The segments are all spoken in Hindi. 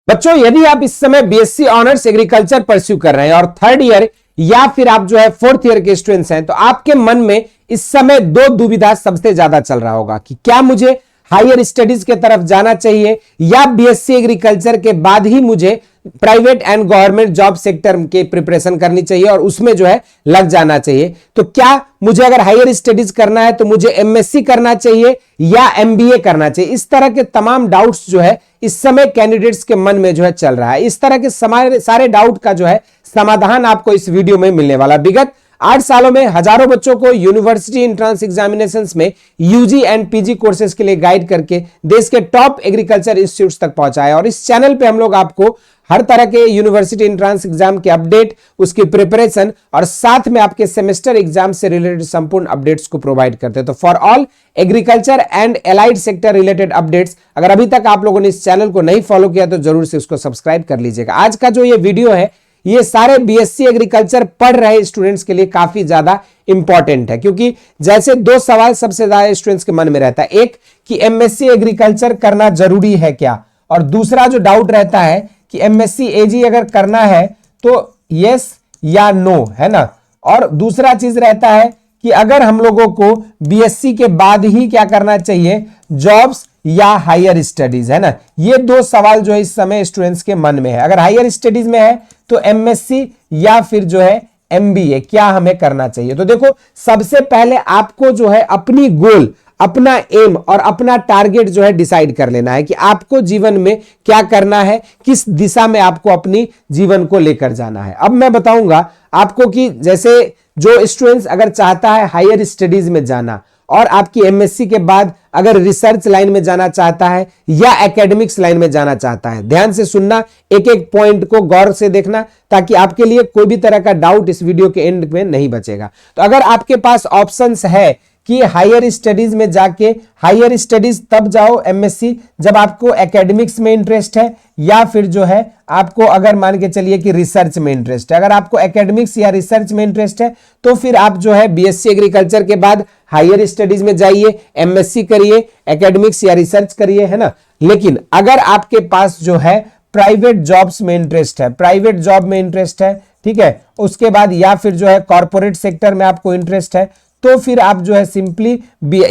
बच्चों, यदि आप इस समय बीएससी ऑनर्स एग्रीकल्चर परस्यू कर रहे हैं और थर्ड ईयर या फिर आप जो है फोर्थ ईयर के स्टूडेंट्स हैं, तो आपके मन में इस समय दो दुविधा सबसे ज्यादा चल रहा होगा कि क्या मुझे हायर स्टडीज के तरफ जाना चाहिए या बीएससी एग्रीकल्चर के बाद ही मुझे private and government job sector के प्रिपरेशन करनी चाहिए और उसमें जो है लग जाना चाहिए। तो क्या मुझे अगर हायर स्टडीज करना है तो मुझे एमएससी करना चाहिए या एमबीए करना चाहिए? इस तरह के तमाम डाउट्स जो है इस समय कैंडिडेट्स के मन में जो है चल रहा है। इस तरह के सारे डाउट का जो है समाधान आपको इस वीडियो में मिलने वाला। विगत 8 सालों में हजारों बच्चों को यूनिवर्सिटी एंट्रेंस एग्जामिनेशंस में यूजी एंड पीजी कोर्सेज के लिए गाइड करके देश के टॉप एग्रीकल्चर इंस्टीट्यूट्स तक पहुंचाया और इस चैनल पे हम लोग आपको हर तरह के यूनिवर्सिटी एंट्रेंस एग्जाम के अपडेट, उसकी प्रिपरेशन और साथ में आपके सेमेस्टर एग्जाम से रिलेटेड संपूर्ण अपडेट्स को प्रोवाइड करते हैं। तो for all agriculture and allied sector related updates, अगर अभी तक आप लोगों ने इस चैनल को नहीं फॉलो किया तो जरूर से उसको सब्सक्राइब कर लीजिएगा। आज का जो ये वीडियो है ये सारे बीएससी एग्रीकल्चर पढ़ रहे स्टूडेंट्स के लिए काफी ज्यादा इंपॉर्टेंट है, क्योंकि जैसे दो सवाल सबसे ज्यादा स्टूडेंट्स के मन में रहता है, एक कि एमएससी एग्रीकल्चर करना जरूरी है क्या, और दूसरा जो डाउट रहता है कि एमएससी एजी अगर करना है तो यस या नो, है ना। और दूसरा चीज रहता है कि अगर हम लोगों को बीएससी के बाद ही क्या करना चाहिए, जॉब्स या हायर स्टडीज, है ना। ये दो सवाल जो है इस समय स्टूडेंट्स के मन में है। अगर हायर स्टडीज में है तो एमएससी या फिर जो है एमबीए, क्या हमें करना चाहिए? तो देखो, सबसे पहले आपको जो है अपनी गोल, अपना एम और अपना टारगेट जो है डिसाइड कर लेना है कि आपको जीवन में क्या करना है, किस दिशा में आपको अपनी जीवन को लेकर जाना है। अब मैं बताऊंगा आपको कि जैसे जो स्टूडेंट्स अगर चाहता है हायर स्टडीज में जाना और आपकी एमएससी के बाद अगर रिसर्च लाइन में जाना चाहता है या एकेडमिक्स लाइन में जाना चाहता है, ध्यान से सुनना, एक एक पॉइंट को गौर से देखना ताकि आपके लिए कोई भी तरह का डाउट इस वीडियो के एंड में नहीं बचेगा। तो अगर आपके पास ऑप्शंस है कि हायर स्टडीज में जाके, हायर स्टडीज तब जाओ एमएससी जब आपको एकेडमिक्स में इंटरेस्ट है या फिर जो है आपको अगर मान के चलिए कि रिसर्च में इंटरेस्ट है। अगर आपको एकेडमिक्स या रिसर्च में इंटरेस्ट है तो फिर आप जो है बीएससी एग्रीकल्चर के बाद हायर स्टडीज में जाइए, एमएससी करिए, एकेडमिक्स या रिसर्च करिए, है ना। लेकिन अगर आपके पास जो है प्राइवेट जॉब्स में इंटरेस्ट है, प्राइवेट जॉब में इंटरेस्ट है, ठीक है, उसके बाद या फिर जो है कॉर्पोरेट सेक्टर में आपको इंटरेस्ट है, तो फिर आप जो है सिंपली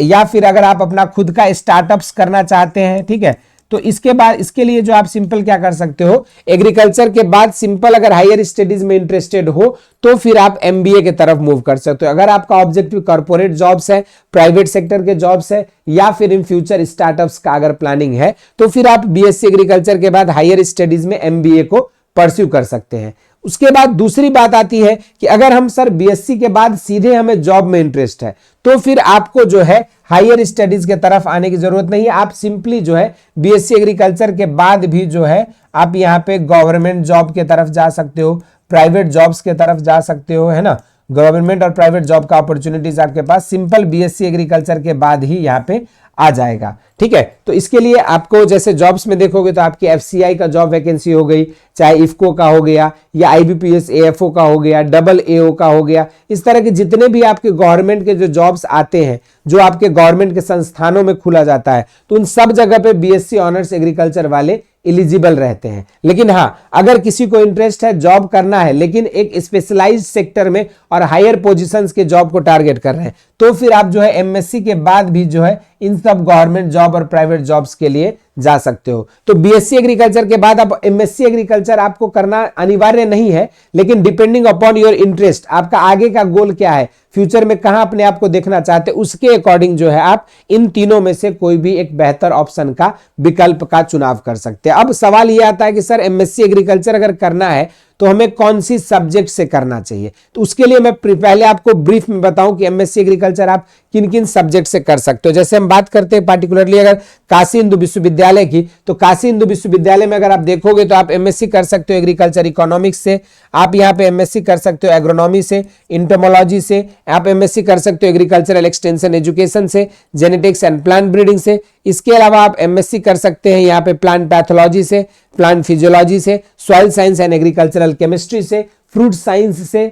या फिर अगर आप अपना खुद का स्टार्टअप्स करना चाहते हैं, ठीक है, तो इसके बाद इसके लिए जो आप सिंपल क्या कर सकते हो, एग्रीकल्चर के बाद सिंपल अगर हायर स्टडीज में इंटरेस्टेड हो तो फिर आप एमबीए की तरफ मूव कर सकते हो। अगर आपका ऑब्जेक्टिव कॉर्पोरेट जॉब्स है, प्राइवेट सेक्टर के जॉब्स है या फिर इन फ्यूचर स्टार्टअप्स का अगर प्लानिंग है तो फिर आप बीएससी एग्रीकल्चर के बाद हायर स्टडीज में एमबीए को परस्यू कर सकते हैं। उसके बाद दूसरी बात आती है कि अगर हम सर बीएससी के बाद सीधे हमें जॉब में इंटरेस्ट है तो फिर आपको जो है हायर स्टडीज के तरफ आने की जरूरत नहीं है। आप सिंपली जो है बीएससी एग्रीकल्चर के बाद भी जो है आप यहाँ पे गवर्नमेंट जॉब के तरफ जा सकते हो, प्राइवेट जॉब्स के तरफ जा सकते हो, है ना। गवर्नमेंट और प्राइवेट जॉब का अपॉर्चुनिटीज आपके पास सिंपल बीएससी एग्रीकल्चर के बाद ही यहाँ पे आ जाएगा, ठीक है। तो इसके लिए आपको जैसे जॉब्स में देखोगे तो आपकी एफसीआई का जॉब वैकेंसी हो गई, चाहे इफको का हो गया या आईबीपीएस एएफओ का हो गया, डबल एओ का हो गया, इस तरह के जितने भी आपके गवर्नमेंट के जो जॉब्स आते हैं, जो आपके गवर्नमेंट के संस्थानों में खुला जाता है, तो उन सब जगह पे बीएससी ऑनर्स एग्रीकल्चर वाले एलिजिबल रहते हैं। लेकिन हाँ, अगर किसी को इंटरेस्ट है जॉब करना है लेकिन एक स्पेशलाइज्ड सेक्टर में और हायर पोजीशंस के जॉब को टारगेट कर रहे हैं, तो फिर आप जो है एमएससी के बाद भी जो है इन सब गवर्नमेंट जॉब और प्राइवेट जॉब्स के लिए जा सकते हो। तो बीएससी एग्रीकल्चर के बाद अब एमएससी एग्रीकल्चर आपको करना अनिवार्य नहीं है, लेकिन डिपेंडिंग अपॉन योर इंटरेस्ट, आपका आगे का गोल क्या है, फ्यूचर में कहां अपने आप को देखना चाहते हैं, उसके अकॉर्डिंग जो है आप इन तीनों में से कोई भी एक बेहतर ऑप्शन का विकल्प का चुनाव कर सकते हैं। अब सवाल यह आता है कि सर एमएससी एग्रीकल्चर अगर करना है तो हमें कौन सी सब्जेक्ट से करना चाहिए? तो उसके लिए मैं पहले आपको ब्रीफ में बताऊं कि एमएससी एग्रीकल्चर आप किन किन सब्जेक्ट से कर सकते हो। जैसे हम बात करते हैं पार्टिकुलरली अगर काशी हिंदू विश्वविद्यालय की, तो काशी हिंदू विश्वविद्यालय में अगर आप देखोगे तो आप एमएससी कर सकते हो एग्रीकल्चर इकोनॉमिक्स से, आप यहाँ पे एमएससी कर सकते हो एग्रोनॉमी से, इंटोमोलॉजी से, आप एमएससी कर सकते हो एग्रीकल्चरल एक्सटेंशन एजुकेशन से, जेनेटिक्स एंड प्लांट ब्रीडिंग से। इसके अलावा आप एमएससी कर सकते हैं यहाँ पे प्लांट पैथोलॉजी से, प्लांट फिजियोलॉजी से, soil science and agricultural chemistry से, फ्रूट साइंस से,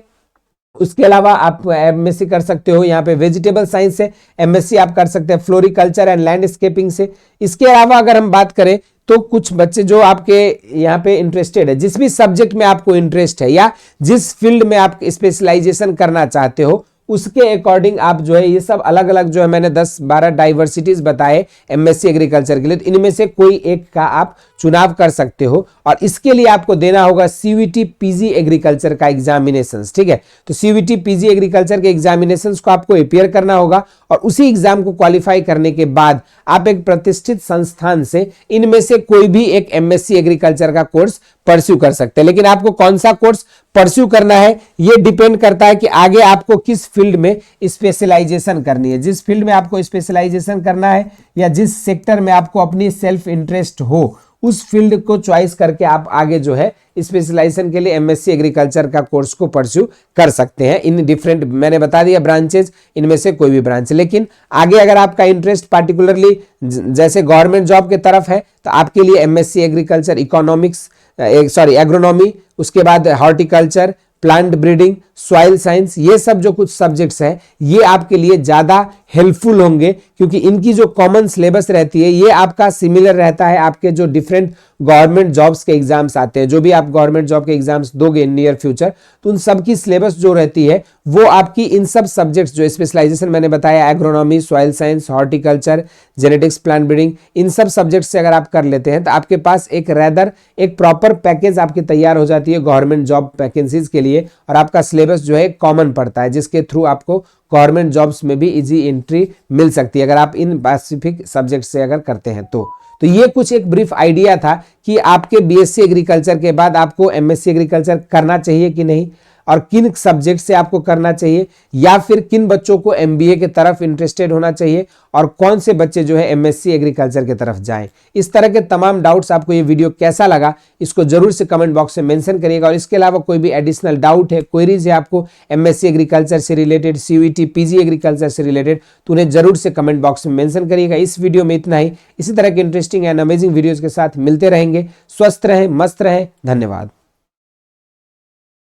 उसके अलावा आप एमएससी कर सकते हो, यहाँ पे वेजिटेबल साइंस से एमएससी आप कर सकते हैं, फ्लोरिकल्चर एंड लैंडस्केपिंग से। इसके अलावा अगर हम बात करें तो कुछ बच्चे जो आपके यहाँ पे इंटरेस्टेड है, जिस भी सब्जेक्ट में आपको इंटरेस्ट है या जिस फील्ड में आप स्पेशलाइजेशन करना चाहते हो, उसके अकॉर्डिंग आप जो है ये सब अलग अलग जो है मैंने 10-12 डाइवर्सिटीज बताए एमएससी एग्रीकल्चर के लिए, तो इनमें से कोई एक का आप चुनाव कर सकते हो। और इसके लिए आपको देना होगा सीवीटी पीजी एग्रीकल्चर का एग्जामिनेशंस, ठीक है। तो सीवीटी पीजी एग्रीकल्चर के एग्जामिनेशंस को आपको अपीयर करना होगा और उसी एग्जाम को क्वालिफाई करने के बाद आप एक प्रतिष्ठित संस्थान से इनमें से कोई भी एक एमएससी एग्रीकल्चर का कोर्स परस्यू कर सकते हैं। लेकिन आपको कौन सा कोर्स परस्यू करना है ये डिपेंड करता है कि आगे आपको किस फील्ड में स्पेशलाइजेशन करनी है। जिस फील्ड में आपको स्पेशलाइजेशन करना है या जिस सेक्टर में आपको अपनी सेल्फ इंटरेस्ट हो, उस फील्ड को चॉइस करके आप आगे जो है स्पेशलाइजेशन के लिए एमएससी एग्रीकल्चर का कोर्स को परस्यू कर सकते हैं। इन डिफरेंट मैंने बता दिया ब्रांचेज, इनमें से कोई भी ब्रांच। लेकिन आगे अगर आपका इंटरेस्ट पार्टिकुलरली जैसे गवर्नमेंट जॉब के तरफ है तो आपके लिए एमएससी एग्रीकल्चर, इकोनॉमिक्स एग्रोनॉमी, उसके बाद horticulture, plant breeding, soil science, ये सब जो कुछ सब्जेक्ट्स हैं ये आपके लिए ज्यादा हेल्पफुल होंगे, क्योंकि इनकी जो कॉमन सिलेबस रहती है ये आपका सिमिलर रहता है आपके जो डिफरेंट गवर्नमेंट जॉब्स के एग्जाम्स आते हैं। जो भी आप गवर्नमेंट जॉब के एग्जाम्स दोगे इन नियर फ्यूचर, तो उन सब की सिलेबस जो रहती है वो आपकी इन सब सब्जेक्ट्स जो स्पेशलाइजेशन मैंने बताया, agronomy, soil science, horticulture, genetics, plant breeding, इन सब सब्जेक्ट से अगर आप कर लेते हैं तो आपके पास एक प्रॉपर पैकेज आपकी तैयार हो जाती है गवर्नमेंट जॉब वैकेंसीज के लिए, और आपका सिलेबस जो है कॉमन पड़ता है, जिसके थ्रू आपको गवर्नमेंट जॉब्स में भी इजी एंट्री मिल सकती है अगर आप इन स्पेसिफिक सब्जेक्ट से अगर करते हैं तो ये कुछ एक ब्रीफ आइडिया था कि आपके बीएससी एग्रीकल्चर के बाद आपको एमएससी एग्रीकल्चर करना चाहिए कि नहीं, और किन सब्जेक्ट से आपको करना चाहिए, या फिर किन बच्चों को एमबीए के तरफ इंटरेस्टेड होना चाहिए, और कौन से बच्चे जो है एमएससी एग्रीकल्चर की तरफ जाएं। इस तरह के तमाम डाउट्स आपको ये वीडियो कैसा लगा इसको जरूर से कमेंट बॉक्स में मेंशन करिएगा। और इसके अलावा कोई भी एडिशनल डाउट है, क्वेरीज है आपको एमएससी एग्रीकल्चर से रिलेटेड, सीयूईटी पीजी एग्रीकल्चर से रिलेटेड, तो उन्हें जरूर से कमेंट बॉक्स में मेंशन करिएगा। इस वीडियो में इतना ही। इसी तरह के इंटरेस्टिंग एंड अमेजिंग वीडियोज के साथ मिलते रहेंगे। स्वस्थ रहें, मस्त रहें। धन्यवाद।